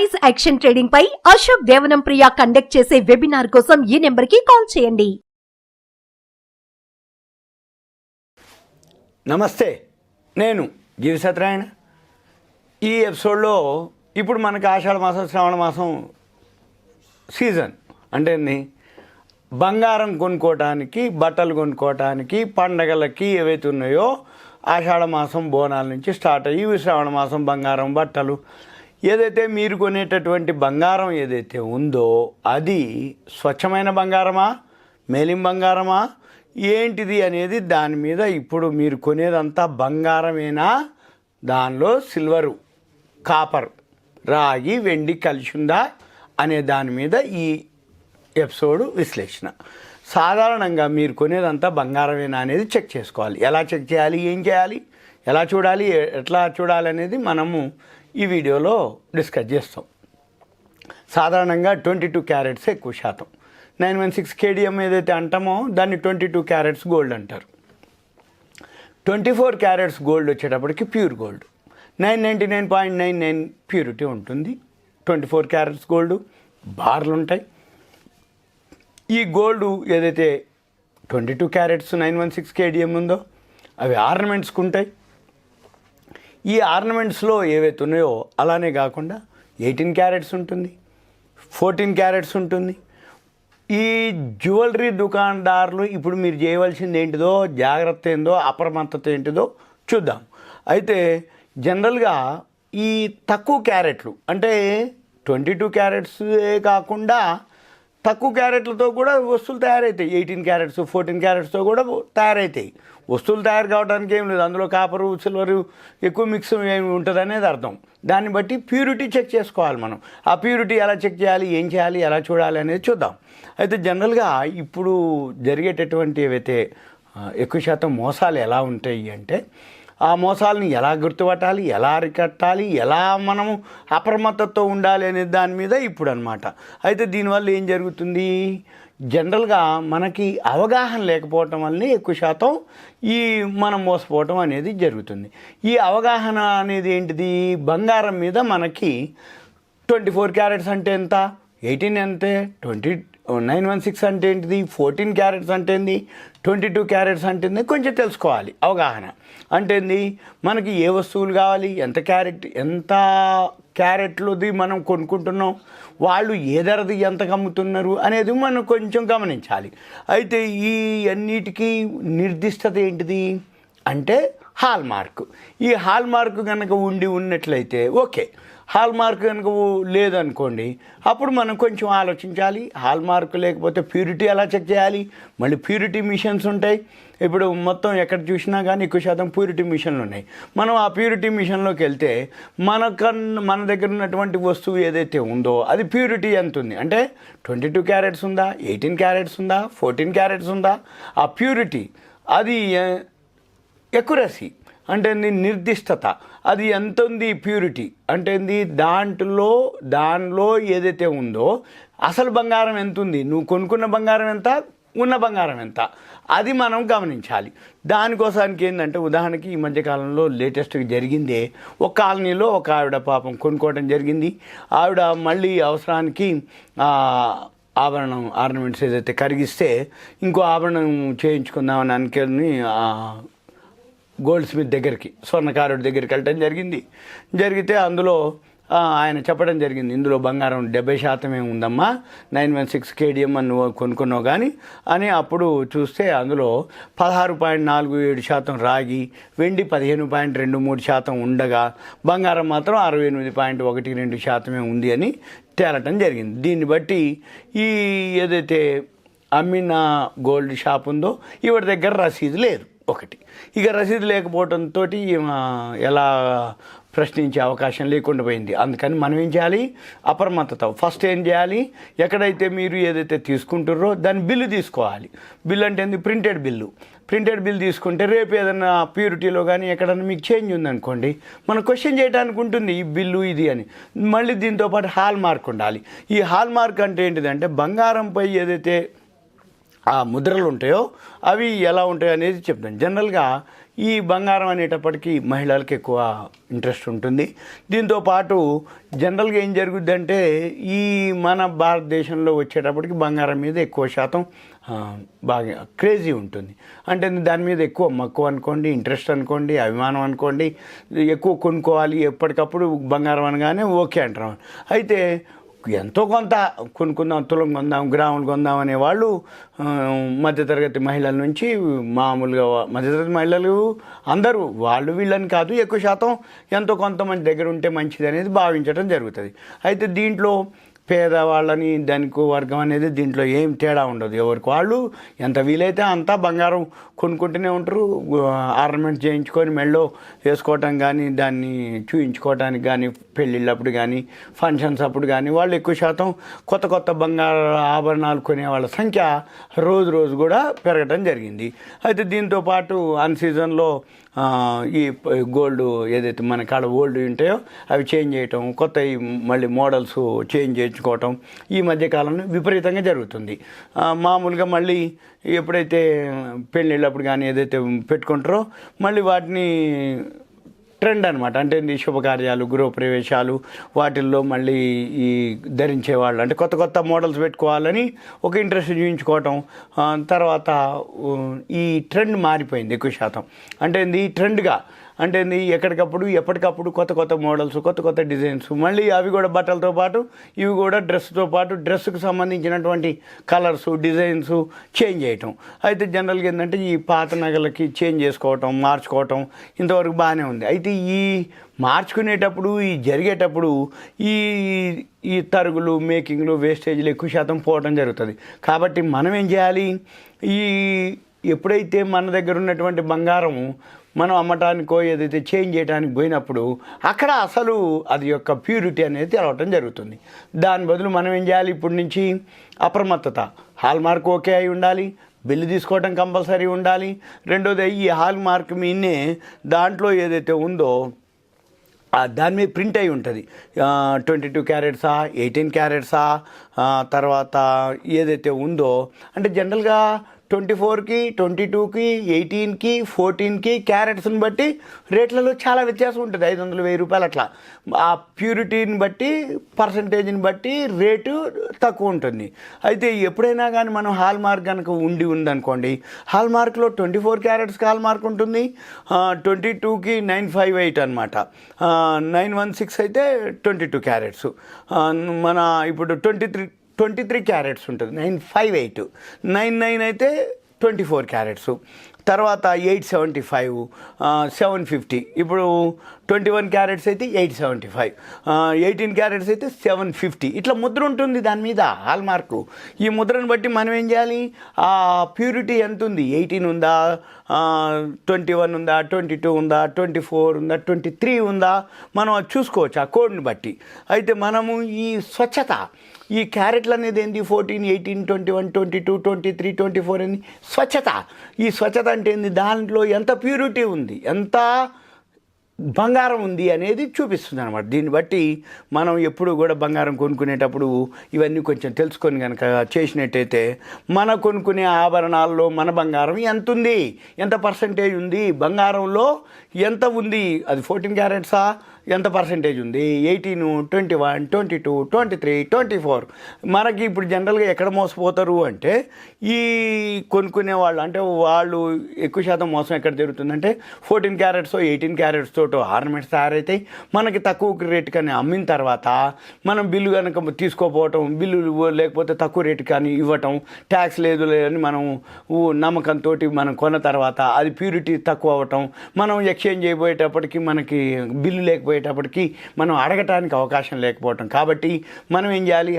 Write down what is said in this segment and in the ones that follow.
Price action trading పై అశోక్ దేవనం ప్రియ conduct చేసే webinar కోసం ఈ నెంబర్ కి కాల్ చేయండి. నమస్తే, నేను జీవి సత్యనారాయణ. ఈ ఎపిసోడ్లో ఇప్పుడు మనకి ఆషాఢ మాసం, శ్రావణ మాసం సీజన్ అంటే బంగారం కొనుక్కోవటానికి, బట్టలు కొనుక్కోవటానికి, పండగలకి ఏవైతే ఉన్నాయో ఆషాఢ మాసం బోనాల నుంచి స్టార్ట్ అయ్యి శ్రావణ మాసం బంగారం, బట్టలు ఏదైతే మీరు కొనేటటువంటి బంగారం ఏదైతే ఉందో అది స్వచ్ఛమైన బంగారమా, మేలిం బంగారమా, ఏంటిది అనేది దాని మీద ఇప్పుడు మీరు కొనేదంతా బంగారమేనా, దానిలో సిల్వరు, కాపర్, రాగి, వెండి కలిసి ఉందా అనే దాని మీద ఈ ఎపిసోడ్ విశ్లేషణ. సాధారణంగా మీరు కొనేదంతా బంగారమేనా అనేది చెక్ చేసుకోవాలి. ఎలా చెక్ చేయాలి, ఏం చేయాలి, ఎలా చూడాలి, ఎట్లా చూడాలి అనేది మనము ఈ వీడియోలో డిస్కస్ చేస్తాం. సాధారణంగా 22 క్యారెట్స్ ఎక్కువ శాతం. 916 కేడిఎం ఏదైతే అంటామో దాన్ని 22 క్యారెట్స్ గోల్డ్ అంటారు. 24 క్యారెట్స్ గోల్డ్ వచ్చేటప్పటికి ప్యూర్ గోల్డ్ 999.99 ప్యూరిటీ ఉంటుంది. 24 క్యారెట్స్ గోల్డ్ బార్లు ఉంటాయి. ఈ గోల్డ్ ఏదైతే 22 క్యారెట్స్ 916 కేడిఎం ఉందో అవి ఆర్నమెంట్స్కి ఉంటాయి. ఈ ఆర్నమెంట్స్లో ఏవైతే ఉన్నాయో అలానే కాకుండా 18 క్యారెట్స్ ఉంటుంది, 14 క్యారెట్స్ ఉంటుంది. ఈ జ్యువెలరీ దుకాణదారులు ఇప్పుడు మీరు చేయవలసింది ఏంటిదో, జాగ్రత్త ఏందో, అప్రమత్తత ఏంటిదో చూద్దాం. అయితే జనరల్గా ఈ తక్కువ క్యారెట్లు అంటే 22 క్యారెట్సే కాకుండా తక్కువ క్యారెట్లతో కూడా వస్తువులు తయారవుతాయి. 18 క్యారెట్స్ 14 క్యారెట్స్తో కూడా తయారవుతాయి. వస్తువులు తయారు కావడానికి ఏం లేదు, అందులో కాపరు, సిల్వరు ఎక్కువ మిక్స్ ఏమి ఉంటుంది అనేది అర్థం. దాన్ని బట్టి ప్యూరిటీ చెక్ చేసుకోవాలి మనం. ఆ ప్యూరిటీ ఎలా చెక్ చేయాలి, ఏం చేయాలి, ఎలా చూడాలి అనేది చూద్దాం. అయితే జనరల్గా ఇప్పుడు జరిగేటటువంటి ఏవైతే ఎక్కువ శాతం మోసాలు ఎలా ఉంటాయి అంటే ఆ మోసాలని ఎలా గుర్తుపట్టాలి, ఎలా అరికట్టాలి, ఎలా మనము అప్రమత్తతో ఉండాలి అనే దాని మీద ఇప్పుడు అనమాట. అయితే దీనివల్ల ఏం జరుగుతుంది, జనరల్గా మనకి అవగాహన లేకపోవటం వల్లనే ఎక్కువ శాతం ఈ మనం మోసపోవటం అనేది జరుగుతుంది. ఈ అవగాహన అనేది ఏంటిది, బంగారం మీద మనకి 24 క్యారెట్స్ అంటే ఎంత, 18 అంతే, 916 అంటే ఏంటిది, 14 క్యారెట్స్ అంటే ఏంది, 22 క్యారెట్స్ అంటే కొంచెం తెలుసుకోవాలి. అవగాహన అంటే ఏంది, మనకి ఏ వస్తువులు కావాలి, ఎంత క్యారెట్లుది మనం కొనుక్కుంటున్నాం, వాళ్ళు ఏ ధరది ఎంతకు అమ్ముతున్నారు అనేది మనం కొంచెం గమనించాలి. అయితే ఈ అన్నిటికీ నిర్దిష్టత ఏంటిది అంటే హాల్ మార్క్. ఈ హాల్ మార్క్ కనుక ఉన్నట్లయితే ఓకే. హాల్ మార్క్ కనుక లేదనుకోండి, అప్పుడు మనం కొంచెం ఆలోచించాలి. హాల్ మార్క్ లేకపోతే ప్యూరిటీ ఎలా చెక్ చేయాలి, మళ్ళీ ప్యూరిటీ మిషన్స్ ఉంటాయి. ఇప్పుడు మొత్తం ఎక్కడ చూసినా కానీ ఎక్కువ శాతం ప్యూరిటీ మిషన్లు ఉన్నాయి. మనం ఆ ప్యూరిటీ మిషన్లోకి వెళ్తే మన దగ్గర ఉన్నటువంటి వస్తువు ఏదైతే ఉందో అది ప్యూరిటీ ఎంత ఉంది అంటే 22 క్యారెట్స్ ఉందా, 18 క్యారెట్స్ ఉందా, 14 క్యారెట్స్ ఉందా, ఆ ప్యూరిటీ అది ఎక్యురసీ అంటే నిర్దిష్టత అది ఎంత ఉంది, ప్యూరిటీ అంటే దానిలో ఏదైతే ఉందో అసలు బంగారం ఎంత ఉంది, నువ్వు కొనుక్కున్న బంగారం ఎంత, ఉన్న బంగారం ఎంత, అది మనం గమనించాలి. దానికోసానికి ఏంటంటే ఉదాహరణకి ఈ మధ్యకాలంలో లేటెస్ట్గా జరిగిందే, ఒక కాలనీలో ఒక ఆవిడ పాపం కొనుక్కోవడం జరిగింది. ఆవిడ మళ్ళీ అవసరానికి ఆర్నమెంట్స్ ఏదైతే కరిగిస్తే ఇంకో ఆభరణం చేయించుకుందామని అనుకుని గోల్డ్ స్మిత్ దగ్గరికి, స్వర్ణకారుడి దగ్గరికి వెళ్ళటం జరిగితే అందులో ఆయన చెప్పడం జరిగింది, ఇందులో బంగారం 70% ఉందమ్మా, 916 కేడిఎం అని నువ్వు కొనుక్కున్నావు కానీ అని. అప్పుడు చూస్తే అందులో 16.47% రాగి, వెండి 15.23% ఉండగా బంగారం మాత్రం 68.12% ఉంది అని తేలటం జరిగింది. దీన్ని బట్టి ఈ ఏదైతే అమ్మిన గోల్డ్ షాప్ ఉందో ఈవిడ దగ్గర రసీదు లేదు ఒకటి. ఇక రసీదు లేకపోవడంతో ఎలా ప్రశ్నించే అవకాశం లేకుండా పోయింది. అందుకని మనం ఏం చేయాలి, అప్రమత్తత. ఫస్ట్ ఏం చేయాలి, ఎక్కడైతే మీరు ఏదైతే తీసుకుంటారో దాని బిల్లు తీసుకోవాలి. బిల్లు అంటే ఏంది, ప్రింటెడ్ బిల్ తీసుకుంటే రేపు ఏదైనా ప్యూరిటీలో కానీ ఎక్కడన్నా మీకు చేంజ్ ఉందనుకోండి, మనం క్వశ్చన్ చేయడానికి ఉంటుంది ఈ బిల్లు ఇది అని. మళ్ళీ దీంతోపాటు హాల్ మార్క్ ఉండాలి. ఈ హాల్ మార్క్ అంటే ఏంటిదంటే బంగారంపై ఏదైతే ఆ ముద్రలు ఉంటాయో అవి ఎలా ఉంటాయో అనేది చెప్తాను. జనరల్గా ఈ బంగారం అనేటప్పటికీ మహిళలకు ఎక్కువ ఇంట్రెస్ట్ ఉంటుంది. దీంతోపాటు జనరల్గా ఏం జరుగుద్దంటే ఈ మన భారతదేశంలో వచ్చేటప్పటికి బంగారం మీద ఎక్కువ శాతం బాగా క్రేజీ ఉంటుంది. అంటే దాని మీద ఎక్కువ మక్కువ అనుకోండి, ఇంట్రెస్ట్ అనుకోండి, అభిమానం అనుకోండి, ఎక్కువ కొనుక్కోవాలి ఎప్పటికప్పుడు బంగారం అనగానే ఓకే అంటారు. అయితే ఎంతో కొంత కొనుక్కుందాం, తులం కొందాం, గ్రాములు కొందాం అనేవాళ్ళు మధ్యతరగతి మహిళల నుంచి మామూలుగా మధ్యతరగతి మహిళలు అందరూ వాళ్ళు వీళ్ళని కాదు, ఎక్కువ శాతం ఎంతో కొంతమంది దగ్గర ఉంటే మంచిది అనేది భావించడం జరుగుతుంది. అయితే దీంట్లో పేదవాళ్ళని దానికి వర్గం అనేది దీంట్లో ఏం తేడా ఉండదు. ఎవరికి వాళ్ళు ఎంత వీలైతే అంతా బంగారం కొనుక్కుంటూనే ఉంటారు. ఆర్నమెంట్స్ చేయించుకొని మెళ్ళో వేసుకోవటం కానీ, దాన్ని చూయించుకోవటానికి కానీ, పెళ్ళిళ్ళప్పుడు కానీ, ఫంక్షన్స్ అప్పుడు కానీ వాళ్ళు ఎక్కువ శాతం కొత్త కొత్త బంగారు ఆభరణాలు కొనే వాళ్ళ సంఖ్య రోజు రోజు కూడా పెరగటం జరిగింది. అయితే దీంతోపాటు అన్ సీజన్లో ఈ గోల్డ్ ఏదైతే మన కాడ ఓల్డ్ ఉంటాయో అవి చేంజ్ చేయటం, కొత్త మళ్ళీ మోడల్స్ చేంజ్ చేయించుకోవటం ఈ మధ్యకాలంలో విపరీతంగా జరుగుతుంది. మామూలుగా మళ్ళీ ఎప్పుడైతే పెళ్ళిళ్ళప్పుడు కానీ ఏదైతే పెట్టుకుంటారో మళ్ళీ వాటిని ట్రెండ్ అనమాట. అంటే శుభకార్యాలు, గృహప్రవేశాలు వాటిల్లో మళ్ళీ ఈ ధరించేవాళ్ళు అంటే కొత్త కొత్త మోడల్స్ పెట్టుకోవాలని ఒక ఇంట్రెస్ట్ చూపించుకోవటం. తర్వాత ఈ ట్రెండ్ మారిపోయింది ఎక్కువ శాతం. అంటే ఈ ట్రెండ్గా అంటే ఎక్కడికప్పుడు ఎప్పటికప్పుడు కొత్త కొత్త మోడల్స్, కొత్త కొత్త డిజైన్స్, మళ్ళీ అవి కూడా బట్టలతో పాటు ఇవి కూడా డ్రెస్తో పాటు డ్రెస్సుకు సంబంధించినటువంటి కలర్స్, డిజైన్స్ చేంజ్ చేయటం. అయితే జనరల్గా ఏంటంటే ఈ పాత నగలకి చేంజ్ చేసుకోవటం, మార్చుకోవటం ఇంతవరకు బాగానే ఉంది. అయితే ఈ మార్చుకునేటప్పుడు ఈ జరిగేటప్పుడు ఈ ఈ తరుగులు, మేకింగ్లు, వేస్టేజ్లు ఎక్కువ శాతం పోవడం జరుగుతుంది. కాబట్టి మనం ఏం చేయాలి, ఈ ఎప్పుడైతే మన దగ్గర ఉన్నటువంటి బంగారం మనం అమ్మటానికో ఏదైతే చేంజ్ చేయడానికి పోయినప్పుడు అక్కడ అసలు అది యొక్క ప్యూరిటీ అనేది తెలవటం జరుగుతుంది. దాని బదులు మనం ఏం చేయాలి, ఇప్పటి నుంచి అప్రమత్తత, హాల్ మార్క్ ఓకే అయి ఉండాలి, బిల్లు తీసుకోవడం కంపల్సరీ ఉండాలి. రెండోది ఈ హాల్ మార్క్ మీదనే దాంట్లో ఏదైతే ఉందో దాని మీద ప్రింట్ అయి ఉంటుంది. 22 క్యారెట్సా, 18 క్యారెట్సా, తర్వాత ఏదైతే ఉందో అంటే జనరల్గా 24కి, 22కి, 18కి, 14కి క్యారెట్స్ని బట్టి రేట్లలో చాలా వ్యత్యాసం ఉంటుంది. 500, 1000 రూపాయలు అట్లా. ఆ ప్యూరిటీని బట్టి, పర్సంటేజ్ని బట్టి రేటు తక్కువ ఉంటుంది. అయితే ఎప్పుడైనా కానీ మనం హాల్ మార్క్ కనుక ఉందనుకోండి, హాల్ మార్క్లో 24 క్యారెట్స్కి హాల్ మార్క్ ఉంటుంది, 22కి 958 అనమాట, 916 అయితే 22 క్యారెట్స్. మన ఇప్పుడు 23 క్యారెట్స్ ఉంటుంది, 958, 99 అయితే 24 క్యారెట్స్. తర్వాత 875, 750. ఇప్పుడు 21 క్యారెట్స్ అయితే 875, 18 క్యారెట్స్ అయితే 750. ఇట్లా ముద్ర ఉంటుంది దాని మీద హాల్ మార్కు. ఈ ముద్రను బట్టి మనం ఏం చేయాలి, ఆ ప్యూరిటీ ఎంత ఉంది, 18 ఉందా, 21 ఉందా, 22 ఉందా, 24 ఉందా, 23 ఉందా, మనం అది చూసుకోవచ్చు ఆ కోడ్ని బట్టి. అయితే మనము ఈ స్వచ్ఛత, ఈ క్యారెట్లు అనేది ఏంది, 14, 18, 21, 22, 23, 24 అని స్వచ్ఛత. ఈ స్వచ్ఛత అంటే ఏంది, దాంట్లో ఎంత ప్యూరిటీ ఉంది, ఎంత బంగారం ఉంది అనేది చూపిస్తుంది అనమాట. దీన్ని బట్టి మనం ఎప్పుడు కూడా బంగారం కొనుక్కునేటప్పుడు ఇవన్నీ కొంచెం తెలుసుకొని కనుక చేసినట్టయితే మన కొనుక్కునే ఆభరణాల్లో మన బంగారం ఎంత ఉంది, ఎంత పర్సంటేజ్ ఉంది, బంగారంలో ఎంత ఉంది, అది 14 క్యారెట్సా, ఎంత పర్సంటేజ్ ఉంది, 18, 21, 22, 23, 24. మనకి ఇప్పుడు జనరల్గా ఎక్కడ మోసపోతారు అంటే ఈ కొనుక్కునే వాళ్ళు, అంటే వాళ్ళు ఎక్కువ శాతం మోసం ఎక్కడ జరుగుతుందంటే 14 క్యారెట్స్, 18 క్యారెట్స్ తోటి ఆర్నమెంట్స్ తయారైతాయి. మనకి తక్కువ రేటు కానీ అమ్మిన తర్వాత మనం బిల్లు కనుక తీసుకోపోవటం, బిల్లు లేకపోతే తక్కువ రేటు కానీ ఇవ్వటం, ట్యాక్స్ లేదు లేదని మనం నమ్మకంతో మనం కొన్న తర్వాత అది ప్యూరిటీ తక్కువ అవ్వటం, మనం ఎక్స్చేంజ్ అయిపోయేటప్పటికి మనకి బిల్లు లేకపోయేటప్పటికి మనం అడగటానికి అవకాశం లేకపోవటం. కాబట్టి మనం ఏం చేయాలి,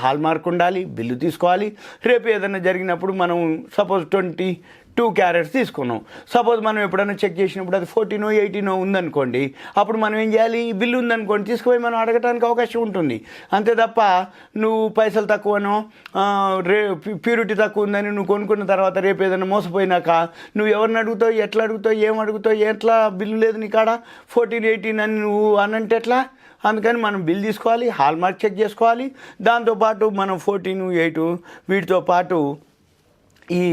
హాల్ మార్క్ ఉండాలి, బిల్లు తీసుకోవాలి. రేపు ఏదైనా జరిగినప్పుడు మనం సపోజ్ 22 క్యారెట్స్ తీసుకున్నాం, సపోజ్ మనం ఎప్పుడైనా చెక్ చేసినప్పుడు అది 14, 18 ఉందనుకోండి, అప్పుడు మనం ఏం చేయాలి, బిల్లు ఉందనుకోండి తీసుకుపోయి మనం అడగటానికి అవకాశం ఉంటుంది. అంతే తప్ప నువ్వు పైసలు తక్కువనో ప్యూరిటీ తక్కువ ఉందని నువ్వు కొనుక్కున్న తర్వాత రేపు ఏదైనా మోసపోయినాక నువ్వు ఎవరిని అడుగుతావు, ఎట్లా అడుగుతావు, ఏం అడుగుతావు, ఎట్లా బిల్లు లేదు నీ కాడ 14, 18 అని నువ్వు అనంటే ఎట్లా? అందుకని మనం బిల్ తీసుకోవాలి, హాల్ మార్క్ చెక్ చేసుకోవాలి. దాంతోపాటు మనం 14, 8 వీటితో పాటు ఈ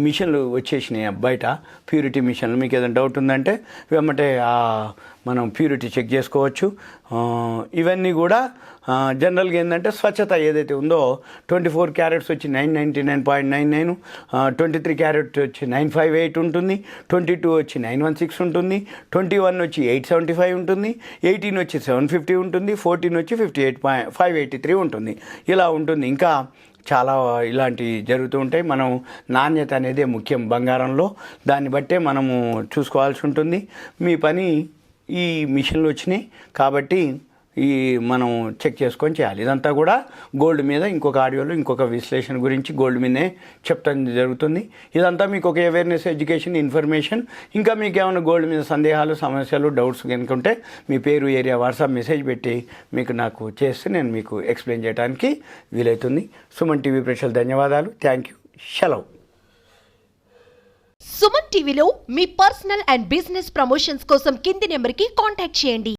మిషన్లు వచ్చేసినాయి బయట, ప్యూరిటీ మిషన్లు. మీకు ఏదైనా డౌట్ ఉందంటే వెంబటే మనం ప్యూరిటీ చెక్ చేసుకోవచ్చు. ఇవన్నీ కూడా జనరల్గా ఏంటంటే స్వచ్ఛత ఏదైతే ఉందో 24 క్యారెట్స్ వచ్చి 999.99, 23 క్యారెట్ వచ్చి 958 ఉంటుంది, 22 వచ్చి 916 ఉంటుంది, 21 వచ్చి 875 ఉంటుంది, 18 వచ్చి 750 ఉంటుంది, 14 వచ్చి 583 ఉంటుంది. ఇలా ఉంటుంది. ఇంకా చాలా ఇలాంటివి జరుగుతూ ఉంటాయి. మనం నాణ్యత అనేది ముఖ్యం బంగారంలో, దాన్ని బట్టే మనము చూసుకోవాల్సి ఉంటుంది. మీ పని ఈ మిషన్లు వచ్చినాయి కాబట్టి మనం చెక్ చేసుకొని చేయాలి. ఇదంతా కూడా గోల్డ్ మీద ఇంకొక ఆడియోలో ఇంకొక విశ్లేషణ గురించి గోల్డ్ మీదే చెప్తాం జరుగుతుంది. ఇదంతా మీకు ఒక అవేర్నెస్, ఎడ్యుకేషన్, ఇన్ఫర్మేషన్. ఇంకా మీకు ఏమైనా గోల్డ్ మీద సందేహాలు, సమస్యలు, డౌట్స్ కనుక ఉంటే మీ పేరు, ఏరియా, వాట్సాప్ మెసేజ్ పెట్టి నాకు చేస్తే నేను మీకు ఎక్స్ప్లెయిన్ చేయడానికి వీలవుతుంది. సుమన్ టీవీ ప్రేక్షకులు ధన్యవాదాలు. Thank you. సెలవు. సుమన్ టీవీలో మీ పర్సనల్ అండ్ బిజినెస్ ప్రమోషన్స్ కోసం కింది నెంబర్కి కాంటాక్ట్ చేయండి.